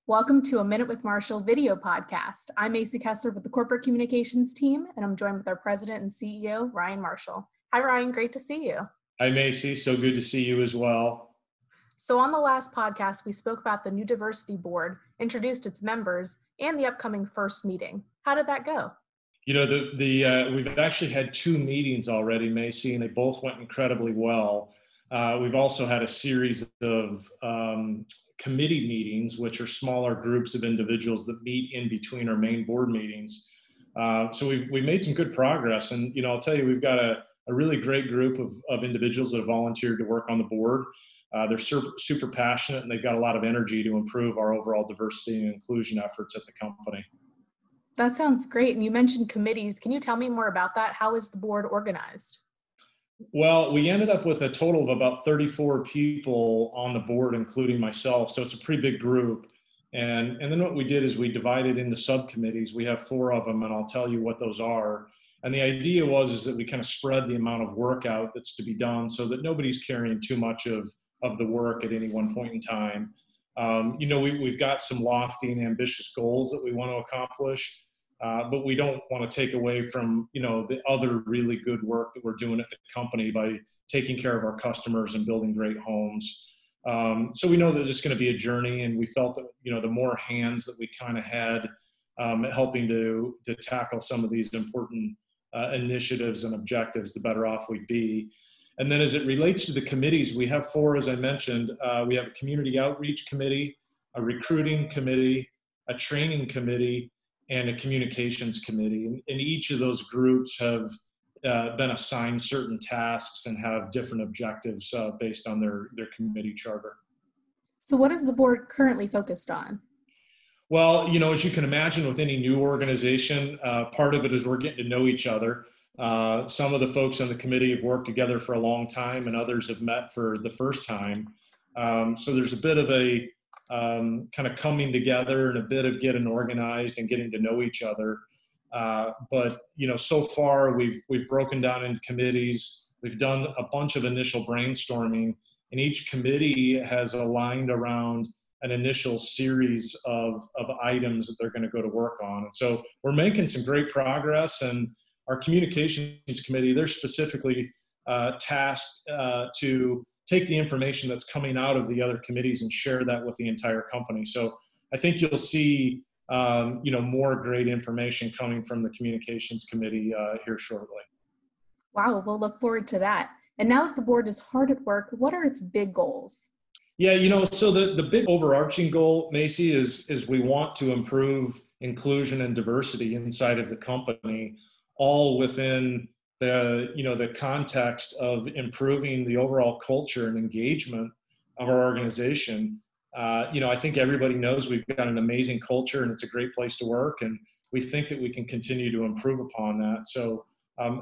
Welcome to A Minute with Marshall video podcast. I'm Macy Kessler with the Corporate Communications team, and I'm joined with our President and CEO, Ryan Marshall. Hi, Ryan. Great to see you. Hi, Macy. So good to see you as well. So on the last podcast, we spoke about the new diversity board, introduced its members, and the upcoming first meeting. How did that go? You know, we've actually had 2 meetings already, Macy, and they both went incredibly well. We've also had a series of committee meetings, which are smaller groups of individuals that meet in between our main board meetings. So we've made some good progress. And, you know, I'll tell you, we've got a really great group of individuals that have volunteered to work on the board. They're super passionate, and they've got a lot of energy to improve our overall diversity and inclusion efforts at the company. That sounds great. And you mentioned committees. Can you tell me more about that? How is the board organized? Well, we ended up with a total of about 34 people on the board, including myself. So it's a pretty big group. And then what we did is we divided into subcommittees. We have 4 of them, and I'll tell you what those are. And the idea is that we kind of spread the amount of work out that's to be done so that nobody's carrying too much of the work at any one point in time. You know, we've got some lofty and ambitious goals that we want to accomplish. But we don't want to take away from, you know, the other really good work that we're doing at the company by taking care of our customers and building great homes. So we know that it's going to be a journey, and we felt that, you know, the more hands that we kind of had helping to tackle some of these important initiatives and objectives, the better off we'd be. And then as it relates to the committees, we have 4, as I mentioned. We have a community outreach committee, a recruiting committee, a training committee, and a communications committee. And each of those groups have been assigned certain tasks and have different objectives based on their committee charter. So what is the board currently focused on? Well, you know, as you can imagine with any new organization, part of it is we're getting to know each other. Some of the folks on the committee have worked together for a long time, and others have met for the first time. So there's a bit of a kind of coming together and a bit of getting organized and getting to know each other. But, you know, so far we've broken down into committees. We've done a bunch of initial brainstorming, and each committee has aligned around an initial series of items that they're going to go to work on. And so we're making some great progress, and our communications committee, they're specifically tasked to take the information that's coming out of the other committees and share that with the entire company. So I think you'll see, you know, more great information coming from the communications committee here shortly. Wow, we'll look forward to that. And now that the board is hard at work, what are its big goals? Yeah, you know, so the big overarching goal, Macy, is we want to improve inclusion and diversity inside of the company, all within the context of improving the overall culture and engagement of our organization. You know, I think everybody knows we've got an amazing culture, and it's a great place to work, and we think that we can continue to improve upon that. So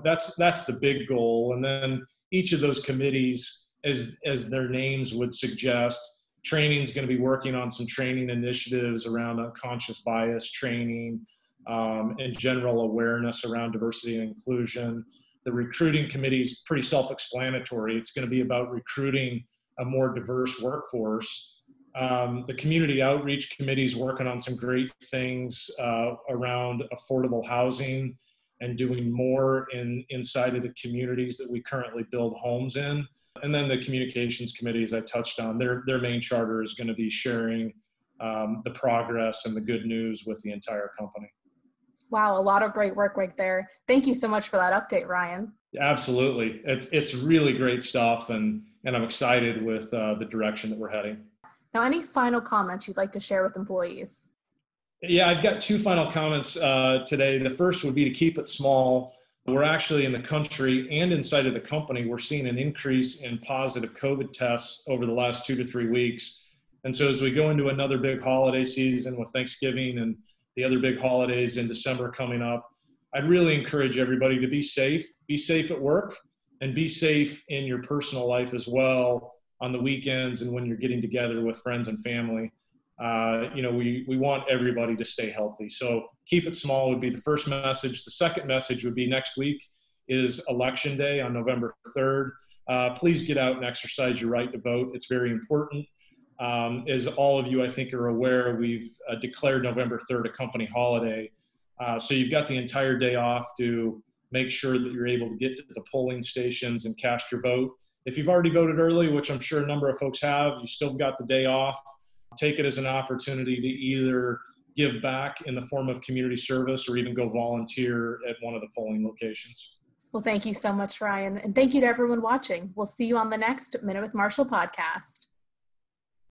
that's the big goal. And then each of those committees, as their names would suggest, training is going to be working on some training initiatives around unconscious bias training and general awareness around diversity and inclusion. The recruiting committee is pretty self-explanatory. It's going to be about recruiting a more diverse workforce. The community outreach committee is working on some great things around affordable housing and doing more inside of the communities that we currently build homes in. And then the communications committee, as I touched on, their main charter is going to be sharing the progress and the good news with the entire company. Wow, a lot of great work right there. Thank you so much for that update, Ryan. Absolutely. It's really great stuff, and I'm excited with the direction that we're heading. Now, any final comments you'd like to share with employees? Yeah, I've got 2 final comments today. The first would be to keep it small. We're actually in the country and inside of the company, we're seeing an increase in positive COVID tests over the last 2 to 3 weeks. And so as we go into another big holiday season with Thanksgiving and the other big holidays in December coming up, I'd really encourage everybody to be safe at work, and be safe in your personal life as well on the weekends and when you're getting together with friends and family. You know, we want everybody to stay healthy. So keep it small would be the first message. The second message would be next week is Election Day on November 3rd. Please get out and exercise your right to vote. It's very important. As all of you, I think, are aware, we've declared November 3rd a company holiday. So you've got the entire day off to make sure that you're able to get to the polling stations and cast your vote. If you've already voted early, which I'm sure a number of folks have, you still got the day off. Take it as an opportunity to either give back in the form of community service or even go volunteer at one of the polling locations. Well, thank you so much, Ryan. And thank you to everyone watching. We'll see you on the next Minute with Marshall podcast.